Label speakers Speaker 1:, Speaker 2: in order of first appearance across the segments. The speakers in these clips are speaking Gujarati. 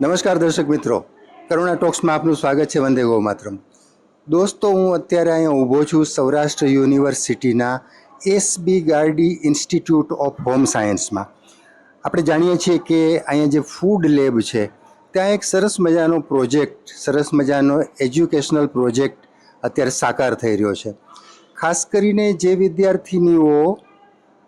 Speaker 1: નમસ્કાર દર્શક મિત્રો, કરુણા ટોક્સમાં આપનું સ્વાગત છે. વંદે ગો માતરમ. દોસ્તો, હું અત્યારે અહીંયા ઊભો છું સૌરાષ્ટ્ર યુનિવર્સિટીના SB Gardi institute of home સાયન્સમાં. આપણે જાણીએ છીએ કે અહીંયા જે ફૂડ લેબ છે ત્યાં એક સરસ મજાનો પ્રોજેક્ટ, સરસ મજાનો એજ્યુકેશનલ પ્રોજેક્ટ અત્યારે સાકાર થઈ રહ્યો છે. ખાસ કરીને જે વિદ્યાર્થીનીઓ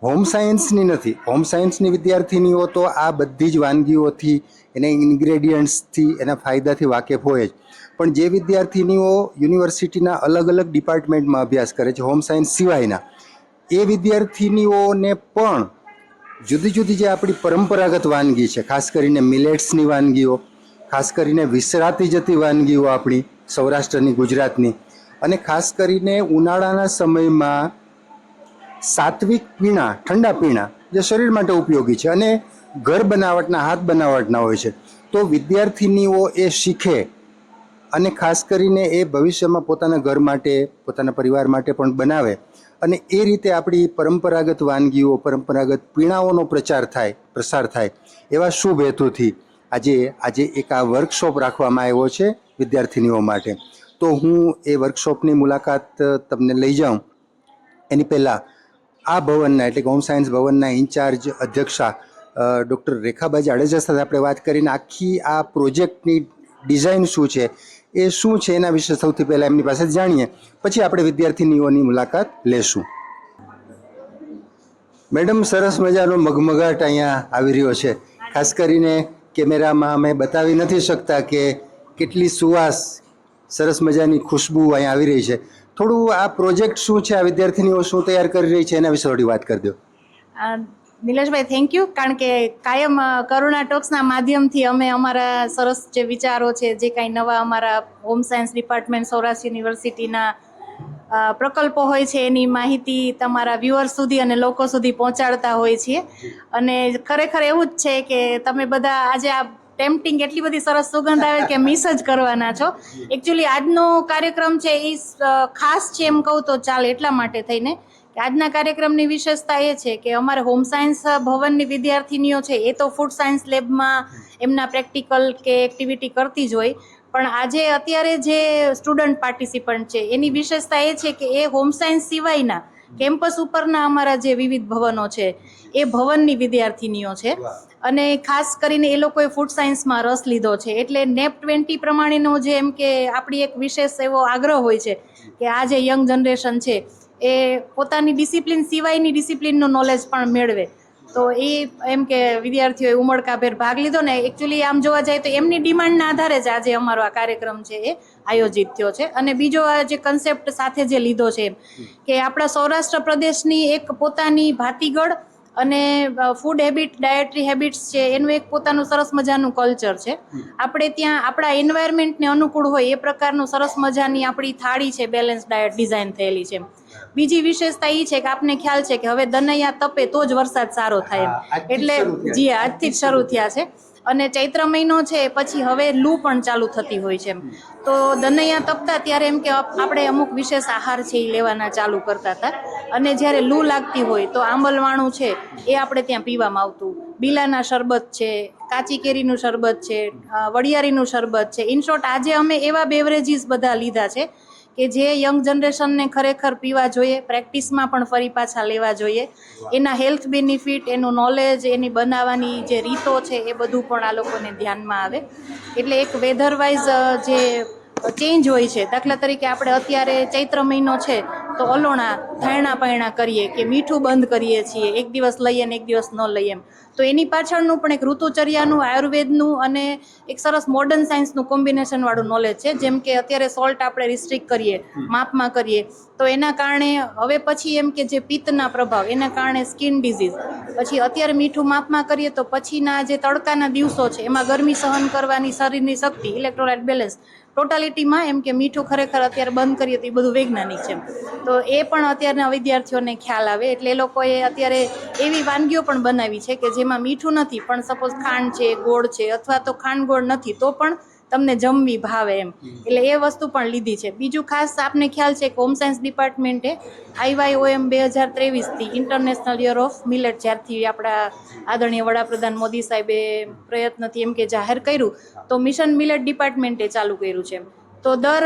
Speaker 1: હોમ સાયન્સની નથી, હોમ સાયન્સની વિદ્યાર્થીનીઓ તો આ બધી જ વાનગીઓથી, એના ઇન્ગ્રેડિયન્ટ્સથી, એના ફાયદાથી વાકેફ હોય જ. પણ જે વિદ્યાર્થીનીઓ યુનિવર્સિટીના અલગ અલગ ડિપાર્ટમેન્ટમાં અભ્યાસ કરે છે હોમ સાયન્સ સિવાયના, એ વિદ્યાર્થીનીઓને પણ જુદી જુદી જે આપણી પરંપરાગત વાનગી છે, ખાસ કરીને મિલેટ્સની વાનગીઓ, ખાસ કરીને વિસરાતી જતી વાનગીઓ આપણી સૌરાષ્ટ્રની, ગુજરાતની, અને ખાસ કરીને ઉનાળાના સમયમાં સાત્વિક પીણા, ઠંડા પીણા જે શરીર માટે ઉપયોગી છે અને ઘર બનાવટના, હાથ બનાવટના હોય છે, તો વિદ્યાર્થીનીઓ એ શીખે અને ખાસ કરીને એ ભવિષ્યમાં પોતાના ઘર માટે, પોતાના પરિવાર માટે પણ બનાવે અને એ રીતે આપણી પરંપરાગત વાનગીઓ, પરંપરાગત પીણાઓનો પ્રસાર થાય એવા શુભ હેતુથી આજે એક આ વર્કશોપ રાખવામાં આવ્યો છે વિદ્યાર્થીનીઓ માટે. તો હું એ વર્કશોપની મુલાકાત તમને લઈ જાઉં એની પહેલાં આ ભવનના, એટલે કે હોમ સાયન્સ ભવનના ઇન્ચાર્જ અધ્યક્ષા ડૉક્ટર રેખાબા જાડેજા સાથે આપણે વાત કરીને આખી આ પ્રોજેક્ટની ડિઝાઇન શું છે, એ શું છે, એના વિશે સૌથી પહેલાં એમની પાસે જાણીએ, પછી આપણે વિદ્યાર્થીનીઓની મુલાકાત લેશું. મેડમ, સરસ મજાનો મગમગાટ અહીંયા આવી રહ્યો છે. ખાસ કરીને કેમેરામાં અમે બતાવી નથી શકતા કે કેટલી સુવાસ, સરસ મજાની ખુશ્બુ અહીંયા આવી રહી છે. થોડું આ પ્રોજેક્ટ શું છે, આ વિદ્યાર્થીનીઓ શું તૈયાર કરી રહી છે, એના વિશે થોડી વાત કરી દો.
Speaker 2: નિલેશભાઈ, થેન્ક યુ. કારણ કે કાયમ કરુણા ટોક્સના માધ્યમથી અમે અમારા સરસ જે વિચારો છે, જે કાંઈ નવા અમારા હોમ સાયન્સ ડિપાર્ટમેન્ટ સૌરાષ્ટ્ર યુનિવર્સિટીના પ્રકલ્પો હોય છે એની માહિતી તમારા વ્યુઅર્સ સુધી અને લોકો સુધી પહોંચાડતા હોય છીએ. અને ખરેખર એવું જ છે કે તમે બધા આજે આ ટેમ્પટિંગ, એટલી બધી સરસ સુગંધ આવે કે મિસ જ કરવાના છો. એકચ્યુઅલી આજનો કાર્યક્રમ છે એ ખાસ છે એમ કહું તો ચાલે, એટલા માટે થઈને કે આજના કાર્યક્રમની વિશેષતા એ છે કે અમારે હોમ સાયન્સ ભવનની વિદ્યાર્થીનીઓ છે એ તો ફૂડ સાયન્સ લેબમાં એમના પ્રેક્ટિકલ કે એક્ટિવિટી કરતી જ હોય, પણ આજે અત્યારે જે સ્ટુડન્ટ પાર્ટિસિપન્ટ છે એની વિશેષતા એ છે કે એ હોમ સાયન્સ સિવાયના કેમ્પસ ઉપરના અમારા જે વિવિધ ભવનો છે એ ભવનની વિદ્યાર્થીનીઓ છે. અને ખાસ કરીને એ લોકોએ ફૂડ સાયન્સમાં રસ લીધો છે. એટલે નેપ 20 પ્રમાણેનો જે એમ કે આપણી એક વિશેષ એવો આગ્રહ હોય છે કે આ જે યંગ જનરેશન છે એ પોતાની ડિસિપ્લિન સિવાયની ડિસિપ્લિનનું નોલેજ પણ મેળવે. તો એ એમ કે વિદ્યાર્થીઓએ ઉમળકાભેર ભાગ લીધો ને એકચ્યુઅલી આમ જોવા જાય તો એમની ડિમાન્ડના આધારે જ આજે અમારો આ કાર્યક્રમ છે એ આયોજિત થયો છે. અને બીજો આ જે કન્સેપ્ટ સાથે જે લીધો છે કે આપણા સૌરાષ્ટ્ર પ્રદેશની એક પોતાની ભાતીગળ અને ફૂડ હેબિટ, ડાયટરી હેબિટ્સ છે એનું એક પોતાનું સરસ મજાનું કલ્ચર છે. આપણે ત્યાં આપણા એન્વાયરમેન્ટને અનુકૂળ હોય એ પ્રકારનું સરસ મજાની આપણી થાળી છે, બેલેન્સ ડાયટ ડિઝાઇન થયેલી છે. બીજી વિશેષતા એ છે કે આપને ખ્યાલ છે કે હવે દનૈયા તપે તો જ વરસાદ સારો થાય એમ, એટલે જી આજથી જ શરૂ થયા છે. અને ચૈત્ર મહિનો છે પછી હવે લૂ પણ ચાલુ થતી હોય છે. તો દનૈયા તપતા ત્યારે એમ કે આપણે અમુક વિશેષ આહાર છે એ લેવાના ચાલુ કરતા હતા. અને જ્યારે લૂ લાગતી હોય તો આંબલવાણું છે એ આપણે ત્યાં પીવામાં આવતું. બીલાના શરબત છે, કાચી કેરીનું શરબત છે, વડિયારીનું શરબત છે. ઇન શોર્ટ આજે અમે એવા બેવરેજીસ બધા લીધા છે કે જે યંગ જનરેશનને ખરેખર પીવા જોઈએ, પ્રેક્ટિસમાં પણ ફરી પાછા લેવા જોઈએ. એના હેલ્થ બેનિફિટ, એનું નોલેજ, એની બનાવવાની જે રીતો છે એ બધું પણ આ લોકોને ધ્યાનમાં આવે. એટલે એક વેધર વાઇઝ જે ચેન્જ હોય છે, દાખલા તરીકે આપણે અત્યારે ચૈત્ર મહિનો છે તો અલોણા, ધાયણા પાયણા કરીએ કે મીઠું બંધ કરીએ છીએ, એક દિવસ લઈએ ને એક દિવસ ન લઈએ એમ. તો એની પાછળનું પણ એક ઋતુચર્યાનું, આયુર્વેદનું અને એક સરસ મોડર્ન સાયન્સનું કોમ્બિનેશન વાળું નોલેજ છે. જેમ કે અત્યારે સોલ્ટ આપણે રિસ્ટ્રિક્ટ કરીએ, માપમાં કરીએ, તો એના કારણે હવે પછી એમ કે જે પિત્તના પ્રભાવ, એના કારણે સ્કિન ડિઝીઝ, પછી અત્યારે મીઠું માપમાં કરીએ તો પછીના જે તડકાના દિવસો છે એમાં ગરમી સહન કરવાની શરીરની શક્તિ, ઇલેક્ટ્રોલાઇટ બેલેન્સ, ટોટાલિટીમાં એમ કે મીઠું ખરેખર અત્યારે બંધ કરીએ તો એ બધું વૈજ્ઞાનિક છે. તો એ પણ અત્યારના વિદ્યાર્થીઓને ખ્યાલ આવે. એટલે એ લોકોએ અત્યારે એવી વાનગીઓ પણ બનાવી છે કે જેમાં મીઠું નથી, પણ સપોઝ ખાંડ છે, ગોળ છે, અથવા તો ખાંડ ગોળ નથી તો પણ તમને જમવી ભાવે એમ, એટલે એ વસ્તુ પણ લીધી છે. બીજું ખાસ આપને ખ્યાલ છે કે હોમ સાયન્સ ડિપાર્ટમેન્ટે IYOM 2023થી ઇન્ટરનેશનલ યર ઓફ મિલેટ જ્યારથી આપણા આદરણીય વડાપ્રધાન મોદી સાહેબે પ્રયત્નથી એમ કે જાહેર કર્યું, તો મિશન મિલેટ ડિપાર્ટમેન્ટે ચાલુ કર્યું છે. તો દર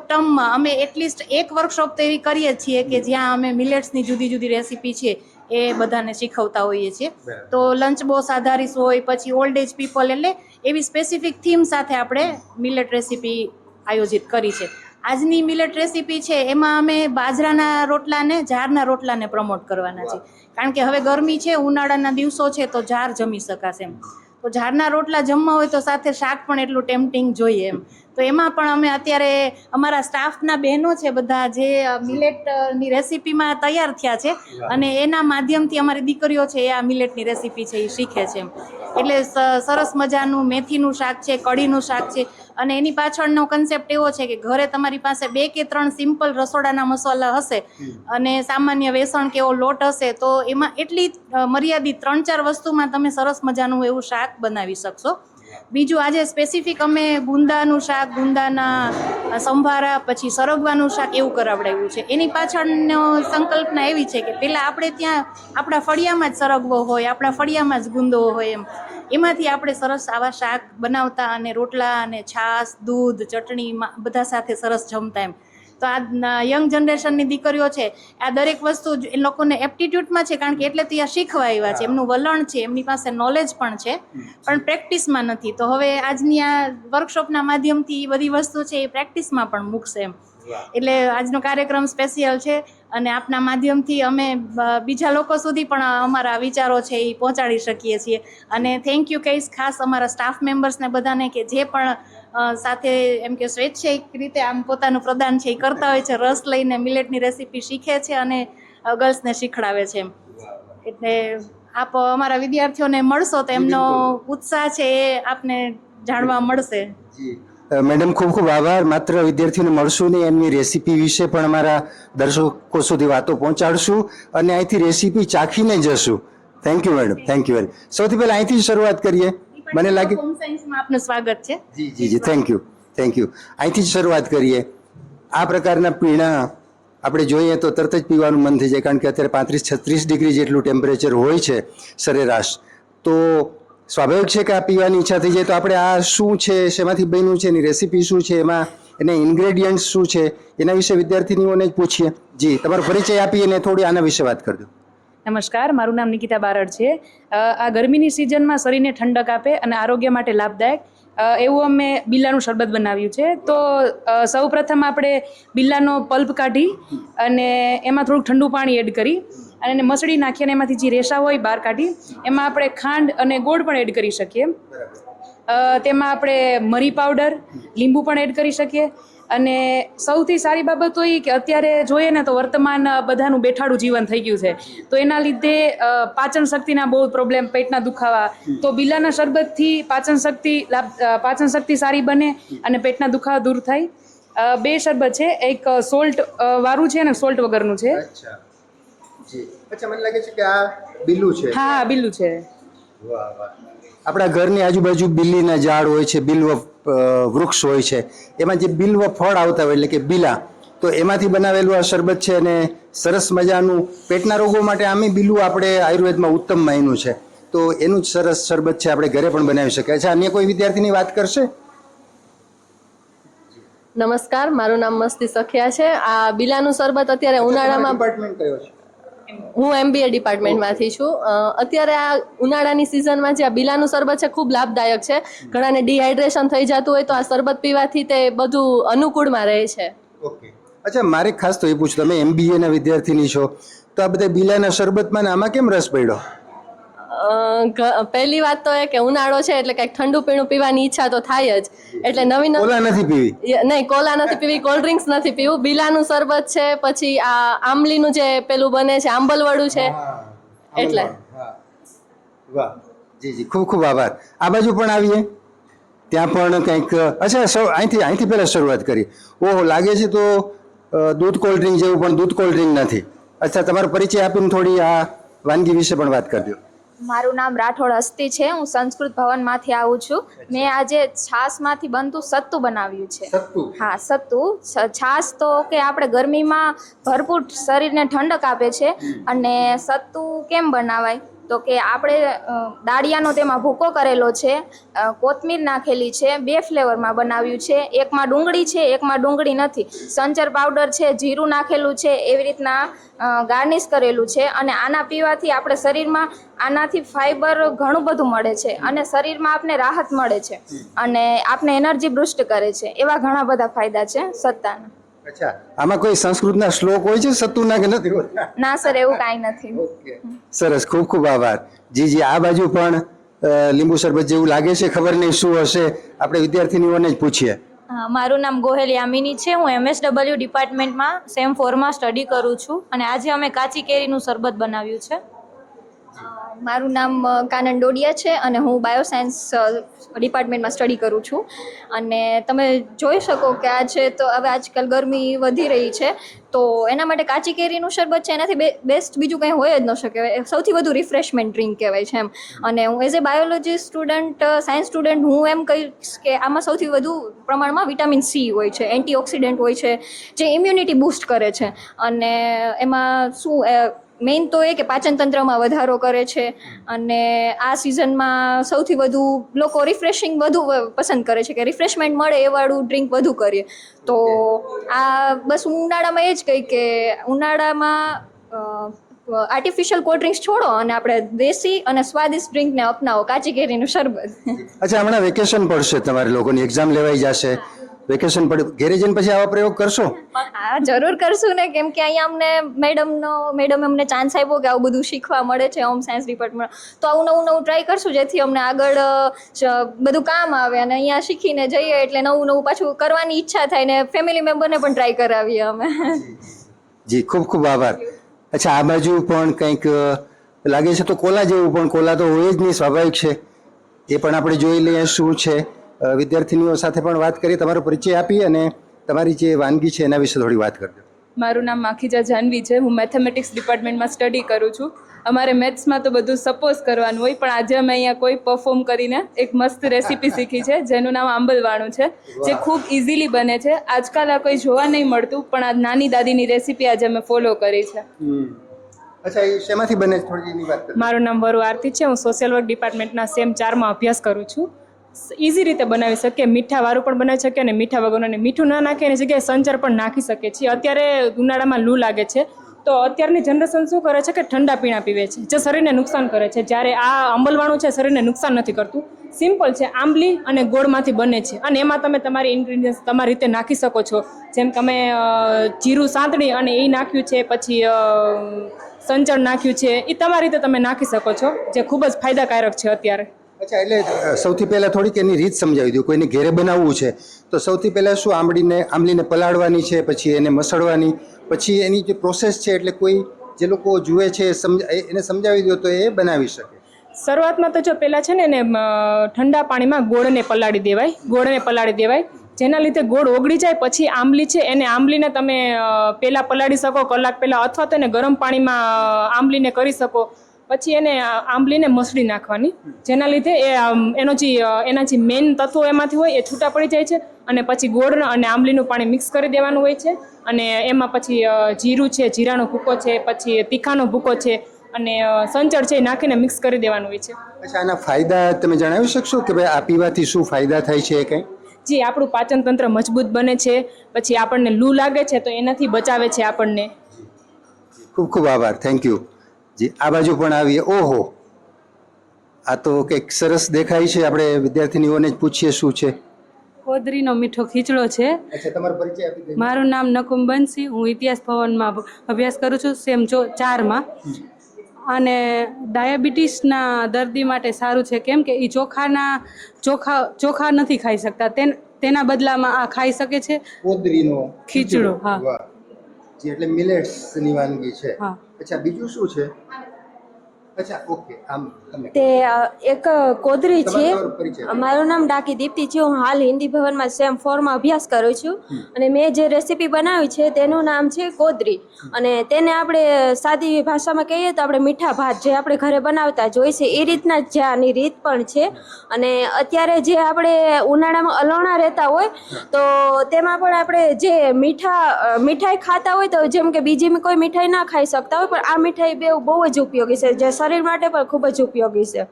Speaker 2: ટર્મમાં અમે એટલીસ્ટ એક વર્કશોપ તો એવી કરીએ છીએ કે જ્યાં અમે મિલેટ્સની જુદી જુદી રેસીપી છે એ બધાને શીખવતા હોઈએ છીએ. તો લંચ બોક્સ આધારિત હોય, પછી ઓલ્ડ એજ પીપલ, એટલે એવી સ્પેસિફિક થીમ સાથે આપણે મિલેટ રેસીપી આયોજિત કરી છે. આજની મિલેટ રેસીપી છે એમાં અમે બાજરાના રોટલાને, જારના રોટલાને પ્રમોટ કરવાના છે, કારણ કે હવે ગરમી છે, ઉનાળાના દિવસો છે, તો જાર જમી શકાશે એમ. તો જારના રોટલા જમવા હોય તો સાથે શાક પણ એટલું ટેમ્પટિંગ જોઈએ એમ. તો એમાં પણ અમે અત્યારે અમારા સ્ટાફના બહેનો છે બધા, જે મિલેટની રેસીપીમાં તૈયાર થયા છે, અને એના માધ્યમથી અમારી દીકરીઓ છે એ આ મિલેટની રેસીપી છે એ શીખે છે એમ. એટલે સરસ મજાનું મેથીનું શાક છે, કઢીનું શાક છે, અને એની પાછળનો કન્સેપ્ટ એવો છે કે ઘરે તમારી પાસે 2 કે 3 સિમ્પલ રસોડાના મસાલા હશે અને સામાન્ય વેસણ કે એવો લોટ હશે, તો એમાં એટલી મર્યાદિત 3-4 વસ્તુમાં તમે સરસ મજાનું એવું શાક બનાવી શકશો. બીજું આજે સ્પેસિફિક અમે ગુંદાનું શાક, ગુંદાના સંભારા, પછી સરગવાનું શાક એવું કરાવડાવ્યું છે. એની પાછળનો સંકલ્પના એવી છે કે પહેલાં આપણે ત્યાં આપણા ફળિયામાં જ સરગવો હોય, આપણા ફળિયામાં જ ગુંદો હોય એમ, એમાંથી આપણે સરસ આવા શાક બનાવતા અને રોટલા અને છાશ, દૂધ, ચટણી બધા સાથે સરસ જમતા એમ. તો આ યંગ જનરેશનની દીકરીઓ છે, આ દરેક વસ્તુ એ લોકોને એપ્ટિટ્યૂડમાં છે, કારણ કે એટલે તો આ શીખવા આવ્યા છે, એમનું વલણ છે, એમની પાસે નોલેજ પણ છે, પણ પ્રેક્ટિસમાં નથી. તો હવે આજની આ વર્કશોપના માધ્યમથી એ બધી વસ્તુ છે એ પ્રેક્ટિસમાં પણ મૂકશે એમ. એટલે આજનો કાર્યક્રમ સ્પેશિયલ છે, અને આપના માધ્યમથી અમે બીજા લોકો સુધી પણ અમારા વિચારો છે એ પહોંચાડી શકીએ છીએ. અને થેન્ક યુ કહીશ ખાસ અમારા સ્ટાફ મેમ્બર્સને બધાને, કે જે પણ સાથે એમ કે સ્વૈચ્છિક રીતે આમ પોતાનું પ્રદાન છે એ કરતા હોય છે, રસ લઈને મિલેટની રેસીપી શીખે છે અને ગર્લ્સને શીખડાવે છે એમ. એટલે આપ અમારા વિદ્યાર્થીઓને મળશો તો એમનો ઉત્સાહ છે એ આપને જાણવા મળશે.
Speaker 1: મેડમ, ખૂબ ખૂબ આભાર. માત્ર વિદ્યાર્થીઓને મળશું નહીં, એમની રેસીપી વિશે પણ અમારા દર્શકો સુધી વાતો પહોંચાડશું અને અહીંથી રેસીપી ચાખીને જશું. Thank you madam, thank you very. સૌથી પહેલા અહીંથી શરૂઆત કરીએ. મને લાગે
Speaker 2: હોમ સાયન્સમાં આપનું સ્વાગત છે.
Speaker 1: જી જી જી, થેન્ક યુ, થેન્ક યુ. અહીંથી જ શરૂઆત કરીએ. આ પ્રકારના પીણા આપણે જોઈએ તો તરત જ પીવાનું મન થઈ જાય, કારણ કે અત્યારે 35-36 ડિગ્રી જેટલું ટેમ્પરેચર હોય છે સરેરાશ. તો સ્વાભાવિક છે કે આ પીવાની ઈચ્છા થઈ જાય. તો આપણે આ શું છે, શેમાંથી બન્યું છે, એની રેસીપી શું છે, એમાં એને ઇન્ગ્રેડિયન્ટ્સ શું છે, એના વિશે વિદ્યાર્થીનીઓને જ પૂછીએ. જી, તમારો પરિચય આપી અને થોડી આના વિશે વાત કરજો.
Speaker 3: નમસ્કાર, મારું નામ નિકિતા બારડ છે. આ ગરમીની સિઝનમાં શરીરને ઠંડક આપે અને આરોગ્ય માટે લાભદાયક એવું અમે બિલ્લાનું શરબત બનાવ્યું છે. તો સૌ પ્રથમ આપણે બિલ્લાનો પલ્પ કાઢી અને એમાં થોડુંક ઠંડુ પાણી એડ કરી અને એને મસળી નાખી અને એમાંથી જે રેસા હોય બહાર કાઢી, એમાં આપણે ખાંડ અને ગોળ પણ એડ કરી શકીએ. તેમાં આપણે મરી પાવડર, લીંબુ પણ એડ કરી શકીએ. અને સૌથી સારી બાબત તો એ કે અત્યારે જોઈએ ને તો વર્તમાન બધાનું બેઠાડું જીવન થઈ ગયું છે, તો એના લીધે પાચન શક્તિના બહુ પ્રોબ્લેમ, પેટના દુખાવા, તો બિલ્લાના શરબતથી પાચન શક્તિ સારી બને અને પેટના દુખાવા દૂર થાય. 2 શરબત છે, એક સોલ્ટ વાળું છે અને સોલ્ટ વગરનું છે.
Speaker 1: અચ્છા, મને લાગે છે કે આ બિલ્લું છે.
Speaker 3: હા, બિલ્લું છે.
Speaker 1: વાહ વાહ. આપણા ઘરની આજુબાજુ બિલ્લીના ઝાડ હોય છે, બિલ્વ વૃક્ષ હોય છે, એમાં જે બિલ્વ ફળ આવતા હોય એટલે કે બિલા, તો એમાંથી બનાવેલું આ શરબત છે અને સરસ મજાનું પેટના રોગો માટે આમે બિલ્લું આપણે આયુર્વેદમાં ઉત્તમ માન્યું છે. તો એનું જ સરસ શરબત છે, આપણે ઘરે પણ બનાવી શકીએ. અચ્છા, અન્ય કોઈ વિદ્યાર્થીની વાત કરશે?
Speaker 4: નમસ્કાર, મારું નામ મસ્તી સખિયા છે. આ બિલાનું શરબત અત્યારે ઉનાળામાં,
Speaker 1: ડિપાર્ટમેન્ટ કયો છે?
Speaker 4: હું MBA ડિપાર્ટમેન્ટમાંથી છું. અત્યારે આ ઉનાળાની સિઝનમાં જે આ બિલાનું શરબત છે ખૂબ લાભદાયક છે. ઘણાને ડિહાઇડ્રેશન થઈ જતું હોય તો આ શરબત પીવાથી તે બધું અનુકૂળમાં રહે છે.
Speaker 1: ઓકે. અચ્છા, મારે ખાસ તો એ પૂછવું, તમે MBA ના વિદ્યાર્થીની છો, તો આ બધા બિલાના શરબતમાં ને આમાં કેમ રસ પડ્યો?
Speaker 4: પહેલી વાત તો એ કે ઉનાળો છે એટલે કંઈક ઠંડુ પીણું પીવાની ઈચ્છા તો થાય જ, એટલે નવી
Speaker 1: કોલા નથી પીવી?
Speaker 4: નહીં, કોલા નથી પીવી, કોલ્ડ ડ્રિંક્સ નથી પીવું. બિલાનું શરબત છે, પછી આ આંબલીનું જે પેલું બને છે આંબલવાળું છે, એટલે.
Speaker 1: વાહ, જી જી, ખૂબ ખૂબ આભાર. આ બાજુ પણ આવીએ, ત્યાં પણ કંઈક. અચ્છા, અહીંથી પહેલા શરૂઆત કરી. ઓહો, લાગે છે તો દૂધ કોલ્ડ ડ્રિંક જેવું, પણ દૂધ કોલ્ડ ડ્રિંક નથી. અચ્છા, તમારો પરિચય આપીને થોડી આ વાનગી વિશે પણ વાત કરજો.
Speaker 5: મારું નામ રાઠોડ હસ્તી છે. હું સંસ્કૃત ભવનમાંથી આવું છું. મેં આજે છાશમાંથી બનતું સત્તુ બનાવ્યું છે.
Speaker 1: સત્તુ
Speaker 5: હા, સત્તુ. છાશ તો કે આપણે ગરમીમાં ભરપૂર શરીરને ઠંડક આપે છે. અને સત્તુ કેમ બનાવાય તો કે આપણે દાળિયાનો તેમાં ભૂકો કરેલો છે, કોથમીર નાખેલી છે, 2 ફ્લેવરમાં બનાવ્યું છે. એકમાં ડુંગળી છે, એકમાં ડુંગળી નથી, સંચર પાવડર છે, જીરું નાખેલું છે, એવી રીતના ગાર્નિશ કરેલું છે. અને આના પીવાથી આપણે શરીરમાં આનાથી ફાઈબર ઘણું બધું મળે છે અને શરીરમાં આપને રાહત મળે છે અને આપને એનર્જી બુસ્ટ કરે છે. એવા ઘણા બધા ફાયદા છે સત્તાના.
Speaker 1: અચ્છા, આમાં કોઈ સંસ્કૃતના શ્લોક હોય છે સત્તુના કે નથી હોતા?
Speaker 5: ના સર, એવું કાંઈ નથી.
Speaker 1: ઓકે, સરસ, ખૂબ ખૂબ આભાર. જી, આ બાજુ પણ લીંબુ શરબત જેવું લાગે છે, ખબર નહીં શું હશે, આપણે વિદ્યાર્થીનીઓને જ પૂછીએ.
Speaker 6: મારું નામ ગોહેલ યામિની છે. હું MSW ડિપાર્ટમેન્ટમાં સેમ 4માં સ્ટડી કરું છું અને આજે અમે કાચી કેરીનું શરબત બનાવ્યું છે.
Speaker 7: મારું નામ કાનન ડોડિયા છે અને હું બાયોસાયન્સ ડિપાર્ટમેન્ટમાં સ્ટડી કરું છું. અને તમે જોઈ શકો કે આજે તો હવે આજકાલ ગરમી વધી રહી છે, તો એના માટે કાચી કેરીનું શરબત છે એનાથી બેસ્ટ બીજું કંઈ હોય જ ન શકે. સૌથી વધુ રિફ્રેશમેન્ટ ડ્રિંક કહેવાય છે એમ. અને હું as a biology student, science student, હું એમ કહીશ કે આમાં સૌથી વધુ પ્રમાણમાં વિટામિન સી હોય છે, એન્ટીઓક્સિડન્ટ હોય છે, જે ઇમ્યુનિટી બૂસ્ટ કરે છે. અને એમાં શું મેઇન તો એ કે પાચન તંત્રમાં વધારો કરે છે. અને આ સિઝનમાં સૌથી વધુ લોકો રિફ્રેશિંગ વધુ પસંદ કરે છે, કે રિફ્રેશમેન્ટ મળે એ વાળું ડ્રિંક વધુ કરીએ. તો આ બસ હું ઉનાળામાં એ જ કહી કે ઉનાળામાં આર્ટિફિશિયલ કોલ્ડ ડ્રિંક્સ છોડો અને આપણે દેશી અને સ્વાદિષ્ટ ડ્રિંકને અપનાવો, કાચી કેરીનું શરબત.
Speaker 1: અચ્છા, હમણાં વેકેશન પડશે, તમારે લોકોની એક્ઝામ લેવાઈ જશે, વેકેશન પડે, ઘેરે જઈને પછી આવા પ્રયોગ કરશો?
Speaker 7: હા, જરૂર કરશું ને, કેમ કે અહીંયા અમને મેડમ અમને ચાન્સ આપ્યો કે આવું બધું શીખવા મળે છે હોમ સાયન્સ ડિપાર્ટમેન્ટ, તો આવું નવું ટ્રાય કરશું જેથી અમને આગળ બધું કામ આવે. અને અહીંયા શીખીને જઈએ એટલે નવું પાછું કરવાની ઈચ્છા થાય ને ફેમિલી મેમ્બરને પણ ટ્રાય કરાવીએ અમે.
Speaker 1: જી, ખૂબ ખૂબ આભાર. અચ્છા, આ બાજુ પણ કંઈક લાગે છે તો કોલા જેવું, પણ કોલા તો હોય જ નહીં, સ્વાભાવિક છે. એ પણ આપણે જોઈ લઈએ શું છે. વિદ્યાર્થીનીઓ સાથે પણ વાત કરીએ, તમારો પરિચય આપી અને તમારી જે વાનગી છે એના વિશે થોડી વાત કરજો.
Speaker 3: મારું નામ માખીજા જાનવી છે. હું મેથેમેટિક્સ ડિપાર્ટમેન્ટમાં સ્ટડી કરું છું. અમારે મેથ્સમાં તો બધું સપોઝ કરવાનું હોય, પણ આજે અમે અહીંયા કોઈ પરફોર્મ કરીને એક મસ્ત રેસીપી શીખી છે જેનું નામ આંબલવાણું છે, જે ખૂબ ઇઝીલી બને છે. આજકાલ આ કોઈ જોવા નહીં મળતું, પણ આ નાની દાદીની રેસીપી આજે અમે ફોલો કરી છે.
Speaker 1: અચ્છા, એ શેમાંથી બને છે થોડી એની વાત કરો.
Speaker 8: મારું નામ વરુ આરતી છે. હું સોશિયલ વર્ક ડિપાર્ટમેન્ટના સેમ 4માં અભ્યાસ કરું છું. ઇઝી રીતે બનાવી શકીએ, મીઠા વાળું પણ બનાવી શકીએ અને મીઠા વગરનું. અને મીઠું ના નાખીએ એની જગ્યાએ સંચર પણ નાખી શકીએ છીએ. અત્યારે ઉનાળામાં લૂ લાગે છે, તો અત્યારની જનરેશન શું કરે છે કે ઠંડા પીણા પીવે છે, જે શરીરને નુકસાન કરે છે. જ્યારે આ આંબલવાણું છે શરીરને નુકસાન નથી કરતું, સિમ્પલ છે, આંબલી અને ગોળમાંથી બને છે. અને એમાં તમે તમારી ઇન્ગ્રીડિયન્ટ્સ તમારી રીતે નાખી શકો છો. જેમ તમે જીરું સાંતળી અને એ નાખ્યું છે, પછી સંચળ નાખ્યું છે, એ તમારી રીતે તમે નાખી શકો છો, જે ખૂબ જ ફાયદાકારક છે અત્યારે.
Speaker 1: અચ્છા, એટલે સૌથી પહેલાં થોડીક એની રીત સમજાવી દઉં. કોઈને ઘેરે બનાવવું છે તો સૌથી પહેલાં શું આંબલીને પલાળવાની છે, પછી એને મસળવાની, પછી એની જે પ્રોસેસ છે, એટલે કોઈ જે લોકો જુએ છે એને સમજાવી દો તો એ બનાવી શકે.
Speaker 8: શરૂઆતમાં તો જો પહેલાં છે ને એને ઠંડા પાણીમાં ગોળને પલાળી દેવાય, જેના લીધે ગોળ ઓગળી જાય. પછી આંબલી છે, આંબલીને તમે પહેલાં પલાળી શકો કલાક પહેલાં, અથવા તો એને ગરમ પાણીમાં આંબલીને કરી શકો. પછી એને આંબલીને મસળી નાખવાની, જેના લીધે એના જે મેઇન તત્વો એમાંથી હોય એ છૂટા પડી જાય છે. અને પછી ગોળ અને આંબલીનું પાણી મિક્સ કરી દેવાનું હોય છે. અને એમાં પછી જીરું છે, જીરાનો ભૂકો છે, પછી તીખાનો ભૂકો છે અને સંચળ છે એ નાખીને મિક્સ કરી દેવાનું હોય છે.
Speaker 1: અચ્છા, આના ફાયદા તમે જણાવી શકશો કે ભાઈ આ પીવાથી શું ફાયદા થાય છે કંઈ?
Speaker 8: જી, આપણું પાચન તંત્ર મજબૂત બને છે. પછી આપણને લૂ લાગે છે તો એનાથી બચાવે છે આપણને.
Speaker 1: ખૂબ ખૂબ આભાર, થેન્ક યુ. જી, આ બાજુ પણ આવીએ. ઓહો, આ તો કંઈક સરસ દેખાય છે. આપણે વિદ્યાર્થીનીઓને જ પૂછીએ શું છે.
Speaker 9: કોદરીનો મીઠો ખીચડો છે.
Speaker 1: અચ્છા, તમારો પરિચય આપી દેજો.
Speaker 9: મારું નામ નકુમ બંસી. હું ઇતિહાસ ભવનમાં અભ્યાસ કરું છું, સેમ 4માં. અને ડાયાબિટીસના દર્દી માટે સારું છે, કેમ કે એ ચોખા નથી ખાઈ શકતા, તેના બદલામાં આ ખાઈ શકે છે.
Speaker 1: કોદરીનો
Speaker 9: ખીચડો. હા,
Speaker 1: વાહ. જી, એટલે મિલેટ્સની વાનગી છે.
Speaker 9: હા.
Speaker 1: અચ્છા, બીજું શું છે? અચ્છા, ઓકે, આમ
Speaker 10: તે એક કોદરી છે.
Speaker 1: તમારું પરિચય.
Speaker 10: મારું નામ ડાકી દીપ્તિ છે. હું હાલ હિન્દી ભવનમાં સેમ 4માં અભ્યાસ કરું છું અને મેં જે રેસીપી બનાવી છે તેનું નામ છે કોદરી. અને તેને આપણે સાદી ભાષામાં કહીએ તો આપણે મીઠા ભાત જે આપણે ઘરે બનાવતા જ હોય છે એ રીતના જ આની રીત પણ છે. અને અત્યારે જે આપણે ઉનાળામાં અલોણા રહેતા હોય તો તેમાં પણ આપણે જે મીઠાઈ ખાતા હોય તો જેમ કે બીજી કોઈ મીઠાઈ ના ખાઈ શકતા હોય પણ આ મીઠાઈ બહુ જ ઉપયોગી છે, જે શરીર માટે પણ ખૂબ જ ઉપયોગી છે.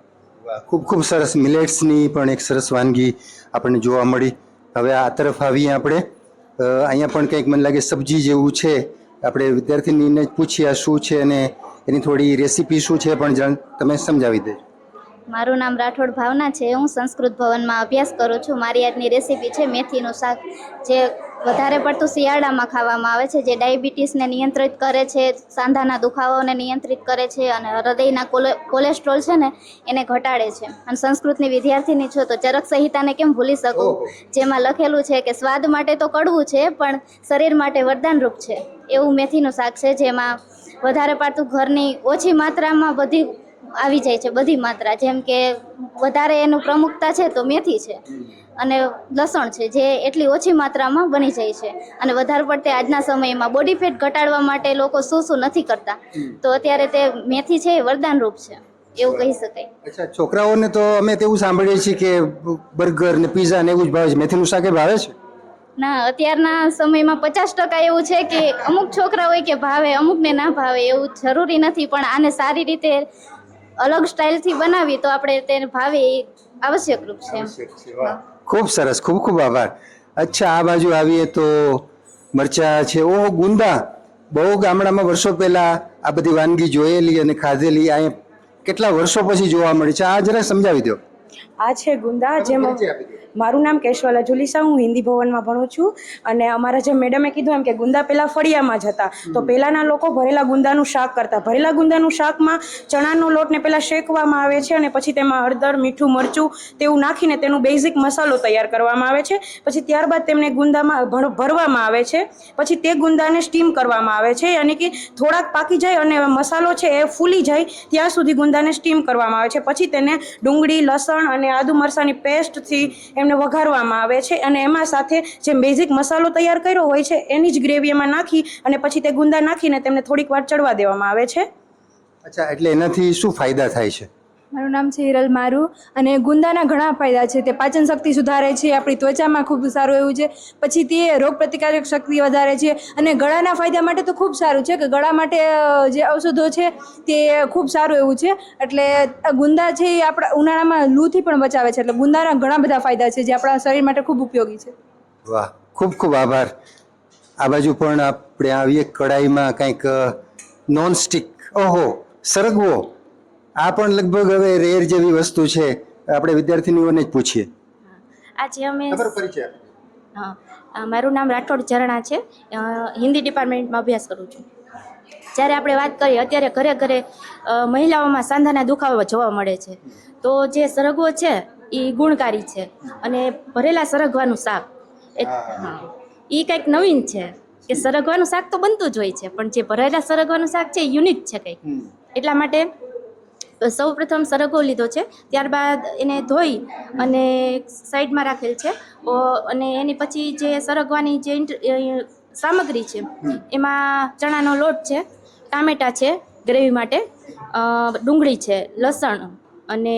Speaker 1: ખૂબ ખૂબ સરસ. મિલેટ્સની પણ એક સરસ વાનગી આપણને જોવા મળી. હવે આ તરફ આવીએ આપણે. અહીંયા પણ કંઈક મને લાગે સબ્જી જેવું છે. આપણે વિદ્યાર્થીનીને જ પૂછીએ આ શું છે અને એની થોડી રેસીપી શું છે પણ તમે સમજાવી દેજો.
Speaker 7: મારું નામ રાઠોડ ભાવના છે. હું સંસ્કૃત ભવનમાં અભ્યાસ કરું છું. મારી આજની રેસીપી છે મેથીનું શાક, જે વધારે પડતું શિયાળામાં ખાવામાં આવે છે, જે ડાયાબિટીસને નિયંત્રિત કરે છે, સાંધાના દુખાવાઓને નિયંત્રિત કરે છે અને હૃદયના કોલેસ્ટ્રોલ છે ને એને ઘટાડે છે. અને સંસ્કૃતની વિદ્યાર્થીની છો તો ચરક સંહિતાને કેમ ભૂલી શકું, જેમાં લખેલું છે કે સ્વાદ માટે તો કડવું છે પણ શરીર માટે વરદાનરૂપ છે. એવું મેથીનું શાક છે, જેમાં વધારે પડતું ઘરની ઓછી માત્રામાં બધી આવી જાય છે, બધી માત્રા. જેમ કે વધારે એનું પ્રમુખતા છે તો મેથી છે અને લસણ છે, જે એટલી ઓછી માત્રામાં બની જાય છે. અને વધારે પડતે આજના સમયમાં બોડી ફેટ ઘટાડવા માટે લોકો શું નથી કરતા, તો અત્યારે તે મેથી છે એ વરદાનરૂપ છે એવું કહી શકાય.
Speaker 1: અચ્છા, છોકરાઓને તો અમે તેવું સાંભળીએ છીએ કે બર્ગર ને પીઝા ને એવું જ ભાવે છે, મેથીનું શાક એ ભાવે છે?
Speaker 7: ના, અત્યારના સમયમાં 50% એવું છે કે અમુક છોકરા હોય કે ભાવે, અમુકને ના ભાવે, એવું જરૂરી નથી. પણ આને સારી રીતે અલગ સ્ટાઇલથી બનાવી તો આપણે તેને ભાવે એ આવશ્યક રૂપ છે.
Speaker 1: ખૂબ સરસ, ખૂબ ખૂબ આભાર. અચ્છા, આ બાજુ આવીએ તો મરચા છે. ઓહો, ગુંદા. બહુ ગામડામાં વર્ષો પહેલા આ બધી વાનગી જોયેલી અને ખાધેલી, અહીંયા કેટલા વર્ષો પછી જોવા મળી છે. આ જરા સમજાવી દો.
Speaker 11: આ છે ગુંદા. જેમાં મારું નામ કેશવાલા જુલીસા, હું હિન્દી ભવનમાં ભણું છું. અને અમારા જે મેડમે કીધું એમ કે ગુંદા પહેલાં ફળિયામાં જ હતા, તો પહેલાંના લોકો ભરેલા ગુંદાનું શાક કરતા. ભરેલા ગુંદાનું શાકમાં ચણાનો લોટને પહેલાં શેકવામાં આવે છે અને પછી તેમાં હળદર, મીઠું, મરચું તેવું નાખીને તેનું બેઝિક મસાલો તૈયાર કરવામાં આવે છે. પછી ત્યારબાદ તેમને ગુંદામાં ભરવામાં આવે છે. પછી તે ગુંદાને સ્ટીમ કરવામાં આવે છે, યાની કે થોડાક પાકી જાય અને મસાલો છે એ ફૂલી જાય ત્યાં સુધી ગુંદાને સ્ટીમ કરવામાં આવે છે. પછી તેને ડુંગળી, લસણ અને આદુ મરચાંની પેસ્ટથી એમને વઘારવામાં આવે છે અને એમાં સાથે જે બેઝિક મસાલો તૈયાર કર્યો હોય છે એની જ ગ્રેવી એમાં નાખી અને પછી તે ગુંદા નાખીને તેમને થોડીક વાર ચડવા દેવામાં આવે છે.
Speaker 1: અચ્છા, એટલે એનાથી શું ફાયદા થાય છે?
Speaker 3: મારું નામ છે હિરલ મારુ. અને ગુંદાના ઘણા ફાયદા છે. તે પાચન શક્તિ સુધારે છે, આપણી ત્વચામાં ખૂબ સારું એવું છે. પછી તે રોગ પ્રતિકારક શક્તિ વધારે છે અને ગળાના ફાયદા માટે તો ખૂબ સારું છે કે ગળા માટે જે ઔષધો છે તે ખૂબ સારું એવું છે. એટલે ગુંદા છે એ આપણા ઉનાળામાં લૂથી પણ બચાવે છે. એટલે ગુંદાના ઘણા બધા ફાયદા છે જે આપણા શરીર માટે ખૂબ ઉપયોગી છે.
Speaker 1: વાહ, ખૂબ ખૂબ આભાર. આ બાજુ પણ આપણે આવીએ. કડાઈમાં કંઈક નોનસ્ટિક, ઓહો, સરગવો. આ પણ લગભગ હવે રેર જેવી વસ્તુ છે. આપણે વિદ્યાર્થીનીઓને જ પૂછીએ.
Speaker 7: આજે અમે
Speaker 1: પરિચય.
Speaker 7: મારું નામ રાઠોડ ઝરણા છે. હિન્દી ડિપાર્ટમેન્ટમાં અભ્યાસ કરું છું. જ્યારે આપણે વાત કરીએ, અત્યારે ઘરે ઘરે મહિલાઓમાં સાંધાના દુખાવા જોવા મળે છે. તો જે સરગવો છે એ ગુણકારી છે. અને ભરેલા સરગવાનું શાક એ કંઈક નવીન છે કે સરગવાનું શાક તો બનતું જ હોય છે, પણ જે ભરેલા સરગવાનું શાક છે એ યુનિક છે કંઈક. એટલા માટે સૌ પ્રથમ સરગવો લીધો છે, ત્યારબાદ એને ધોઈ અને સાઈડમાં રાખેલ છે. અને એની પછી જે સરગવાની જે સામગ્રી છે એમાં ચણાનો લોટ છે, ટામેટાં છે ગ્રેવી માટે, ડુંગળી છે, લસણ અને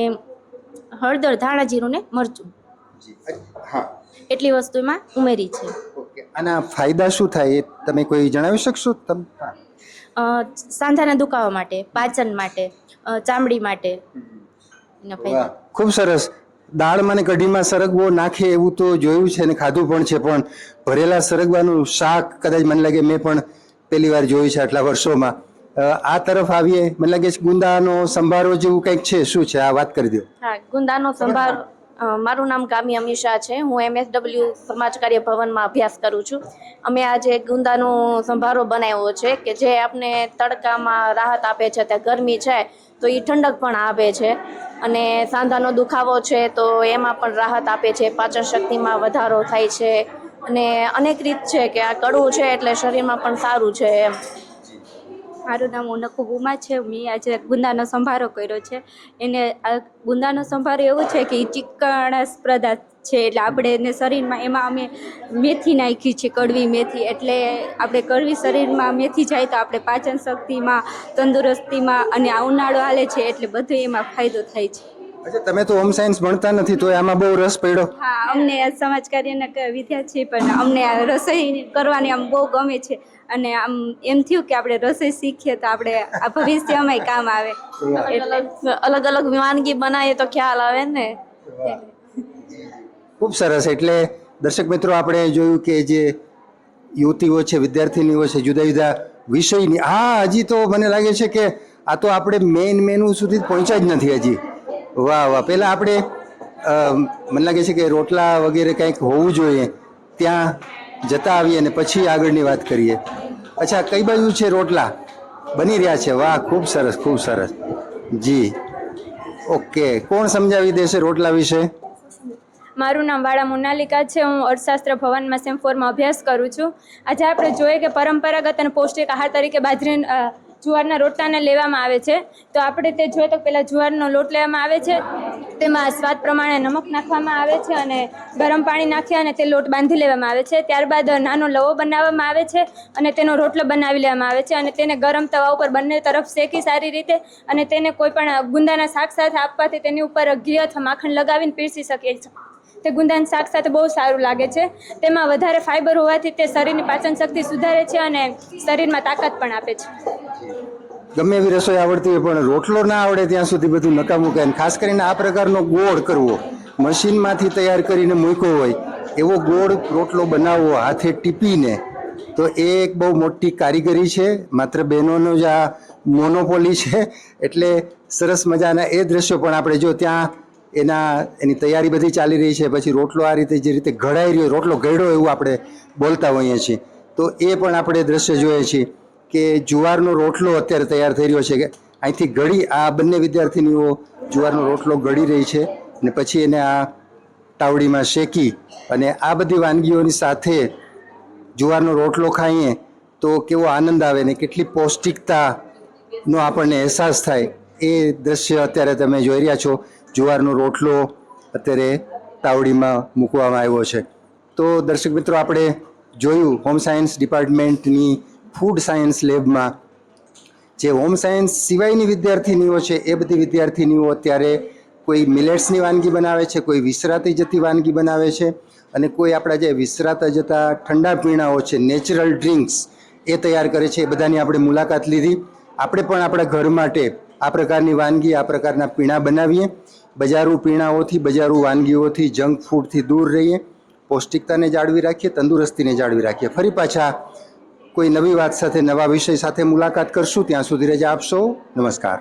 Speaker 7: હળદર, ધાણા જીરું ને મરચું, એટલી વસ્તુ એમાં ઉમેરી છે.
Speaker 1: આના ફાયદા શું થાય એ તમે કોઈ જણાવી શકશો?
Speaker 7: સાંધાના દુખાવા માટે, પાચન માટે, ચામડી માટે.
Speaker 1: ખૂબ સરસ. દાળમાં ને કઢીમાં સરગવો નાખે એવું તો જોયું છે ને ખાધું પણ છે, પણ ભરેલા સરગવાનું શાક કદાચ મને લાગે મેં પણ પહેલી વાર જોયું છે આટલા વર્ષોમાં. આ તરફ આવીએ. મને લાગે છે ગુંદાનો સંભારો જેવું કંઈક છે. શું છે આ? વાત કરી દો.
Speaker 12: હા, ગુંદાનો સંભાર. મારું નામ કામી અમીષા છે. હું MSW સમાજ કાર્ય ભવનમાં અભ્યાસ કરું છું. અમે આજે ગુંદાનો સંભારો બનાવ્યો છે કે જે આપને તડકામાં રાહત આપે છે. ત્યાં ગરમી છે તો એ ઠંડક પણ આપે છે અને સાંધાનો દુખાવો છે તો એમાં પણ રાહત આપે છે. પાચન શક્તિમાં વધારો થાય છે અને અનેક રીત છે કે આ કડવું છે એટલે શરીરમાં પણ સારું છે એમ. મારું નામ ઉનકુ બુમા છે. મેં આજે ગુંદાનો સંભારો કર્યો છે. એને આ ગુંદાનો સંભારો એવું છે કે એ ચીકણાશ પદાર્થ છે, એટલે આપણે એને શરીરમાં એમાં અમે મેથી નાખી છે, કડવી મેથી. એટલે આપણે કડવી શરીરમાં મેથી જાય તો આપણે પાચન શક્તિમાં, તંદુરસ્તીમાં અને આ ઉનાળો હાલે છે એટલે બધું એમાં ફાયદો થાય છે.
Speaker 1: અચ્છા, તમે તો હોમ સાયન્સ ભણતા નથી તો આમાં બહુ રસ પડ્યો?
Speaker 12: હા, અમને આ સમાજ કાર્યના વિદ્યાર્થી પણ અમને આ રસોઈ કરવાની આમ બહુ ગમે છે અને આમ એમ થયું કે આપણે રસોઈ શીખીએ તો આપણે આ ભવિષ્યમાં કામ આવે.
Speaker 10: એટલે અલગ અલગ વાનગી બનાવીએ તો ખ્યાલ આવે ને.
Speaker 1: ખૂબ સરસ. એટલે દર્શક મિત્રો, આપણે જોયું કે જે યુવતીઓ છે, વિદ્યાર્થીનીઓ છે, જુદા જુદા વિષયની, હા, હજી તો મને લાગે છે કે આ તો આપણે મેઇન મેનુ સુધી પહોંચ્યા જ નથી હજી. વાહ વાહ. પહેલાં આપણે મને લાગે છે કે રોટલા વગેરે કંઈક હોવું જોઈએ, ત્યાં જતા આવીએ અને પછી આગળની વાત કરીએ. અચ્છા, કઈ બાજુ છે રોટલા બની રહ્યા છે? વાહ, ખૂબ સરસ, ખૂબ સરસ. જી, ઓકે. કોણ સમજાવી દેશે રોટલા વિશે?
Speaker 6: મારું નામ વાળા મોનાલિકા છે. હું અર્થશાસ્ત્ર ભવનમાં સેમ 4માં અભ્યાસ કરું છું. આજે આપણે જોઈએ કે પરંપરાગત અને પૌષ્ટિક આહાર તરીકે બાજરી જુવારના રોટલાને લેવામાં આવે છે. તો આપણે તે જોઈએ તો પહેલાં જુવારનો લોટ લેવામાં આવે છે, તેમાં સ્વાદ પ્રમાણે નમક નાખવામાં આવે છે અને ગરમ પાણી નાખી અને તે લોટ બાંધી લેવામાં આવે છે. ત્યારબાદ નાનો લવો બનાવવામાં આવે છે અને તેનો રોટલો બનાવી લેવામાં આવે છે અને તેને ગરમ તવા ઉપર બંને તરફ શેકી સારી રીતે અને તેને કોઈ પણ ગુંદાના શાક સાથે આપવાથી તેની ઉપર ઘી અથવા માખણ લગાવીને પીરસી શકીએ છીએ. તે ગુંદાના શાક સાથે બહુ સારું લાગે છે. તેમાં વધારે ફાઇબર હોવાથી તે શરીરની પાચન શક્તિ સુધારે છે અને શરીરમાં તાકાત પણ આપે છે.
Speaker 1: ગમે એવી રસોઈ આવડતી હોય પણ રોટલો ના આવડે ત્યાં સુધી બધું નકામું કહે. ખાસ કરીને આ પ્રકારનો ગોળ કરવો, મશીનમાંથી તૈયાર કરીને મૂક્યો હોય એવો ગોળ રોટલો બનાવવો હાથે ટીપીને, તો એ એક બહુ મોટી કારીગરી છે. માત્ર બહેનોનો જ આ મોનોપોલી છે. એટલે સરસ મજાના એ દ્રશ્યો પણ આપણે જો ત્યાં એની તૈયારી બધી ચાલી રહી છે. પછી રોટલો આ રીતે જે રીતે ઘડાઈ રહ્યો, રોટલો ઘડ્યો એવું આપણે બોલતા હોઈએ છીએ, તો એ પણ આપણે દ્રશ્ય જોઈએ છીએ કે જુવારનો રોટલો અત્યારે તૈયાર થઈ રહ્યો છે. કે અહીંથી ઘડી આ બંને વિદ્યાર્થીનીઓ જુવારનો રોટલો ઘડી રહી છે અને પછી એને આ તાવડીમાં શેકી અને આ બધી વાનગીઓની સાથે જુવારનો રોટલો ખાઈએ તો કેવો આનંદ આવે ને કેટલી પૌષ્ટિકતાનો આપણને અહેસાસ થાય. એ દ્રશ્ય અત્યારે તમે જોઈ રહ્યા છો. જુવારનો રોટલો અત્યારે તાવડીમાં મૂકવામાં આવ્યો છે. તો દર્શક મિત્રો, આપણે જોયું હોમ સાયન્સ ડિપાર્ટમેન્ટની ફૂડ સાયન્સ લેબમાં જે હોમ સાયન્સ સિવાયની વિદ્યાર્થીનીઓ છે, એ બધી વિદ્યાર્થીનીઓ અત્યારે કોઈ મિલેટ્સની વાનગી બનાવે છે, કોઈ વિસરાતી જતી વાનગી બનાવે છે અને કોઈ આપણા જે વિસરાતા જતા ઠંડા પીણાઓ છે, નેચરલ ડ્રિંક્સ, એ તૈયાર કરે છે. એ બધાની આપણે મુલાકાત લીધી. આપણે પણ આપણા ઘર માટે આ પ્રકારની વાનગી, આ પ્રકારના પીણા બનાવીએ. બજારું પીણાઓથી, બજારું વાનગીઓથી, જંક ફૂડથી દૂર રહીએ. પૌષ્ટિકતાને જાળવી રાખીએ, તંદુરસ્તીને જાળવી રાખીએ. ફરી પાછા કોઈ નવી વાત સાથે, નવા વિષય સાથે મુલાકાત કરશું. ત્યાં સુધી રજા આપશો. નમસ્કાર.